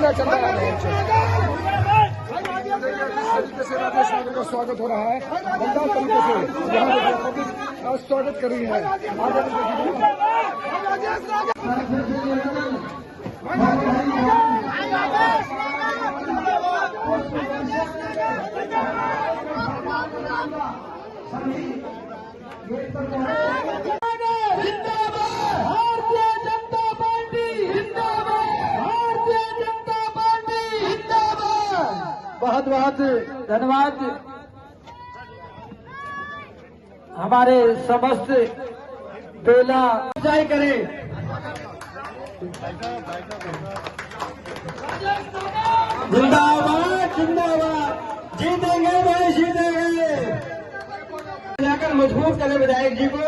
सीधा चल रहा है। जिस तरीके से राजेश नागर का स्वागत हो रहा है, दमदार तरीके से यहाँ पब्लिक स्वागत कर रही है। बहुत बहुत धन्यवाद हमारे समस्त बेला जय करें। जिंदाबाद जिंदाबाद, जीतेंगे भाई जीतेंगे। जाकर मजबूत करें विधायक जी को।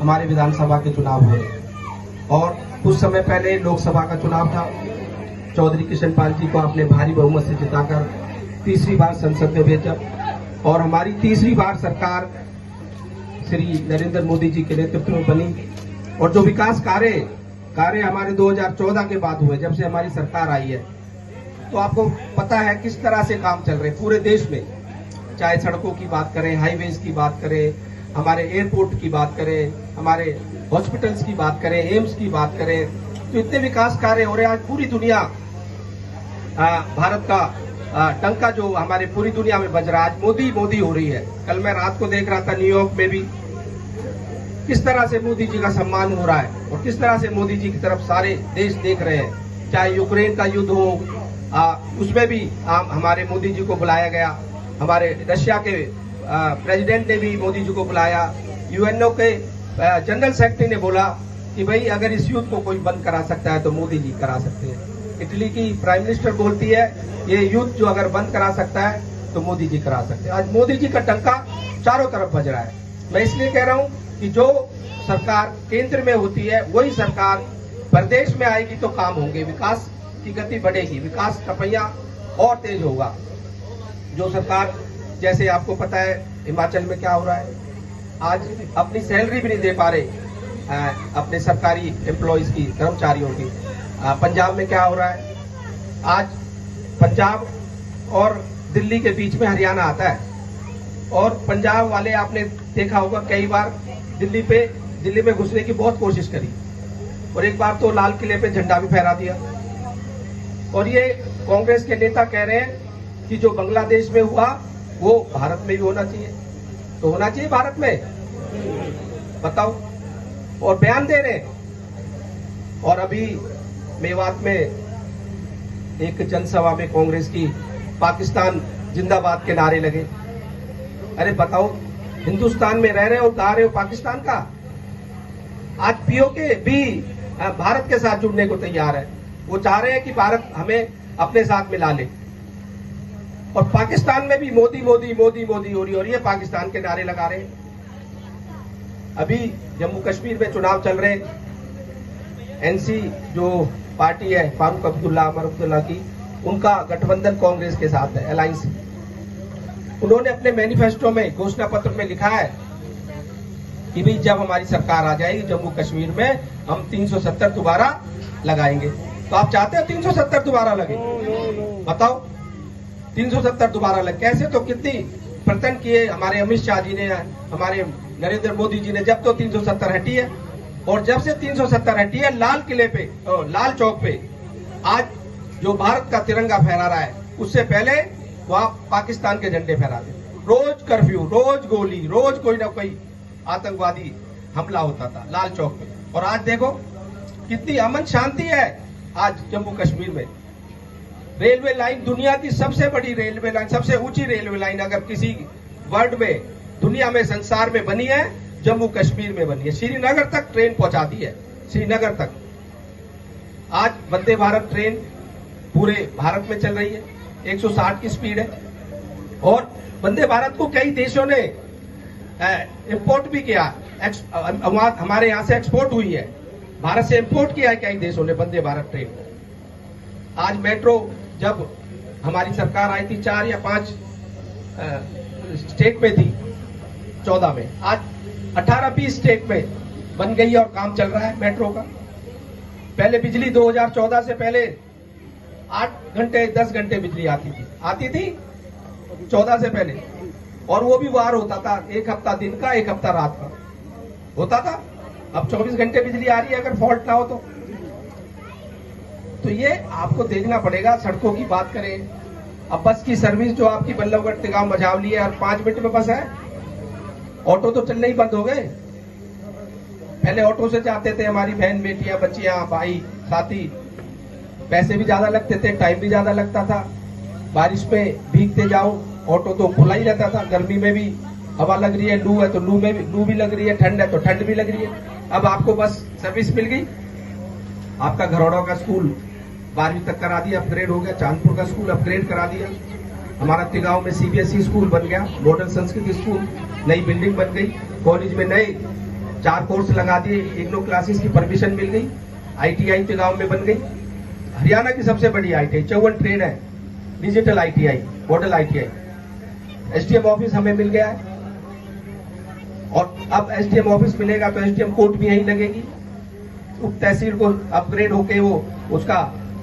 हमारे विधानसभा के चुनाव हुए और कुछ समय पहले लोकसभा का चुनाव था। चौधरी कृष्णपाल जी को आपने भारी बहुमत से जिताकर तीसरी बार संसद में भेजा और हमारी तीसरी बार सरकार श्री नरेंद्र मोदी जी के नेतृत्व में बनी। और जो विकास कार्य हमारे 2014 के बाद हुए, जब से हमारी सरकार आई है, तो आपको पता है किस तरह से काम चल रहे पूरे देश में। चाहे सड़कों की बात करें, हाईवेज की बात करें, हमारे एयरपोर्ट की बात करें, हमारे हॉस्पिटल्स की बात करें, एम्स की बात करें, तो इतने विकास कार्य हो रहे हैं। आज पूरी दुनिया भारत का टंका जो हमारे पूरी दुनिया में बज रहा है, आज मोदी मोदी हो रही है। कल मैं रात को देख रहा था न्यूयॉर्क में भी किस तरह से मोदी जी का सम्मान हो रहा है और किस तरह से मोदी जी की तरफ सारे देश देख रहे हैं। चाहे यूक्रेन का युद्ध हो, उसमें भी हमारे मोदी जी को बुलाया गया। हमारे रशिया के प्रेसिडेंट ने भी मोदी जी को बुलाया। यूएनओ के जनरल सेक्रेटरी ने बोला कि भाई अगर इस युद्ध को कोई बंद करा सकता है तो मोदी जी करा सकते हैं। इटली की प्राइम मिनिस्टर बोलती है ये युद्ध जो अगर बंद करा सकता है तो मोदी जी करा सकते हैं। आज मोदी जी का टंका चारों तरफ बज रहा है। मैं इसलिए कह रहा हूँ कि जो सरकार केंद्र में होती है वही सरकार प्रदेश में आएगी तो काम होंगे, विकास की गति बढ़ेगी, विकास का पहिया और तेज होगा। जो सरकार, जैसे आपको पता है हिमाचल में क्या हो रहा है, आज अपनी सैलरी भी नहीं दे पा रहे अपने सरकारी एम्प्लॉइज की, कर्मचारियों की। पंजाब में क्या हो रहा है, आज पंजाब और दिल्ली के बीच में हरियाणा आता है और पंजाब वाले आपने देखा होगा कई बार दिल्ली में घुसने की बहुत कोशिश करी और एक बार तो लाल किले पे झंडा भी फहरा दिया। और ये कांग्रेस के नेता कह रहे हैं कि जो बांग्लादेश में हुआ वो भारत में भी होना चाहिए, तो होना चाहिए भारत में, बताओ। और बयान दे रहे हैं। और अभी मेवात में एक जनसभा में कांग्रेस की पाकिस्तान जिंदाबाद के नारे लगे। अरे बताओ, हिंदुस्तान में रह रहे हो, गा रहे हो पाकिस्तान का। आज पीओके भी भारत के साथ जुड़ने को तैयार है। वो चाह रहे हैं कि भारत हमें अपने साथ मिला ले। और पाकिस्तान में भी मोदी मोदी मोदी मोदी हो रही, और ये पाकिस्तान के नारे लगा रहे हैं। अभी जम्मू कश्मीर में चुनाव चल रहे, एनसी जो पार्टी है फारूक अब्दुल्ला अमर अब्दुल्ला की, उनका गठबंधन कांग्रेस के साथ है, अलायंस। उन्होंने अपने मैनिफेस्टो में, घोषणा पत्र में लिखा है कि भाई जब हमारी सरकार आ जाएगी जम्मू कश्मीर में हम 370 दोबारा लगाएंगे। तो आप चाहते हैं 370 दोबारा लगे? बताओ, 370 दोबारा लगे कैसे? तो कितनी प्रयत्न किए हमारे अमित शाह जी ने, हमारे नरेंद्र मोदी जी ने, जब तो 370 हटी है। और जब से 370 हटी है, लाल किले पे, लाल चौक पे आज जो भारत का तिरंगा फहरा रहा है, उससे पहले वहां पाकिस्तान के झंडे फहराते। रोज कर्फ्यू, रोज गोली, रोज कोई ना कोई आतंकवादी हमला होता था लाल चौक पे। और आज देखो कितनी अमन शांति है आज जम्मू कश्मीर में। रेलवे लाइन दुनिया की सबसे बड़ी रेलवे लाइन, सबसे ऊंची रेलवे लाइन अगर किसी वर्ल्ड में, दुनिया में, संसार में बनी है, जम्मू कश्मीर में बनी है। श्रीनगर तक ट्रेन पहुंचा दी है, श्रीनगर तक। आज वंदे भारत ट्रेन पूरे भारत में चल रही है, 160 की स्पीड है। और वंदे भारत को कई देशों ने इंपोर्ट भी किया, हमारे यहां से एक्सपोर्ट हुई है, भारत से इंपोर्ट किया है कई देशों ने वंदे भारत ट्रेन। आज मेट्रो, जब हमारी सरकार आई थी 4 या 5 स्टेट में थी, 14 में, आज 18-20 स्टेट में बन गई और काम चल रहा है मेट्रो का। पहले बिजली 2014 से पहले 8 घंटे 10 घंटे बिजली आती थी 14 से पहले, और वो भी वार होता था, एक हफ्ता दिन का एक हफ्ता रात का होता था। अब 24 घंटे बिजली आ रही है अगर फॉल्ट ना हो तो ये आपको देखना पड़ेगा। सड़कों की बात करें, अब बस की सर्विस जो आपकी बल्लभगढ़ तिगांव मझावली है और 5 मिनट में बस है, ऑटो तो चलने ही बंद हो गए। पहले ऑटो से जाते थे हमारी बहन बेटियां बच्चियां भाई साथी, पैसे भी ज्यादा लगते थे, टाइम भी ज्यादा लगता था, बारिश में भीगते जाओ, ऑटो तो खुला ही रहता था। गर्मी में भी हवा लग रही है, लू है तो लू में भी लू भी लग रही है, ठंड है तो ठंड भी लग रही है। अब आपको बस सर्विस मिल गई। आपका घरौड़ा का स्कूल 12वीं तक करा दिया, अपग्रेड हो गया। चांदपुर का स्कूल अपग्रेड करा दिया। हमारा तिगांव में CBSE स्कूल बन गया, मॉडर्न संस्कृत स्कूल, नई बिल्डिंग बन गई। कॉलेज में नए 4 कोर्स लगा दिए, इग्नो क्लासेस की परमिशन मिल गई। ITI तिगांव में बन गई, हरियाणा की सबसे बड़ी ITI, 54 ट्रेड है, digital ITI, model ITI। SDM office हमें मिल गया है, और अब SDM ऑफिस मिलेगा तो SDM कोर्ट भी यहीं लगेगी। उप तहसील को अपग्रेड होके वो उसका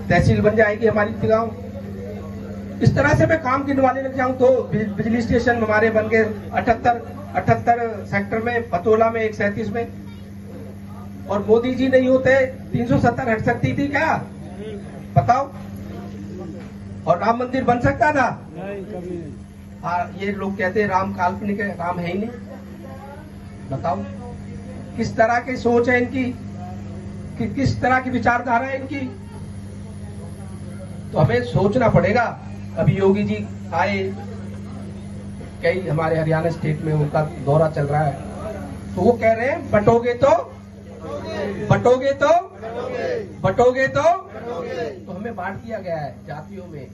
तहसील बन जाएगी हमारी तिगांव। इस तरह से मैं काम गिनवाने लग जाऊं तो बिजली स्टेशन हमारे बन गए 78 सेक्टर में, पतोला में 137 में। और मोदी जी नहीं होते 370 हट सकती थी क्या, बताओ? और राम मंदिर बन सकता था? हाँ, ये लोग कहते हैं राम काल्पनिक है, राम है ही नहीं। बताओ किस तरह की सोच है इनकी, किस तरह की विचारधारा है इनकी। तो हमें सोचना पड़ेगा। अभी योगी जी आए, कई हमारे हरियाणा स्टेट में उनका दौरा चल रहा है, तो वो कह रहे हैं बटोगे तो हमें बांट दिया गया है जातियों में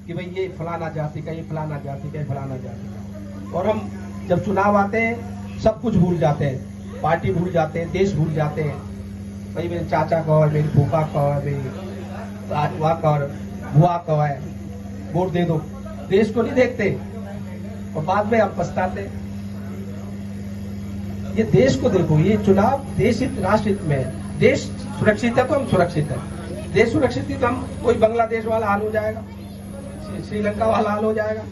कि भाई ये फलाना जाति का, ये फलाना जाति का, ये फलाना जाति का। और हम जब चुनाव आते हैं सब कुछ भूल जाते हैं, पार्टी भूल जाते हैं, देश भूल जाते हैं। भाई मेरे चाचा का है, मेरी फूफा का है, मेरी आजवा का और बुआ का है, वोट दे दो। देश को नहीं देखते और बाद में आप पछताते। ये देश को देखो, ये चुनाव देश हित राष्ट्र हित में है। देश सुरक्षित है तो हम सुरक्षित है, देश सुरक्षित है तो हम, कोई बांग्लादेश वाला हाल हो जाएगा, श्रीलंका वाला हाल हो जाएगा।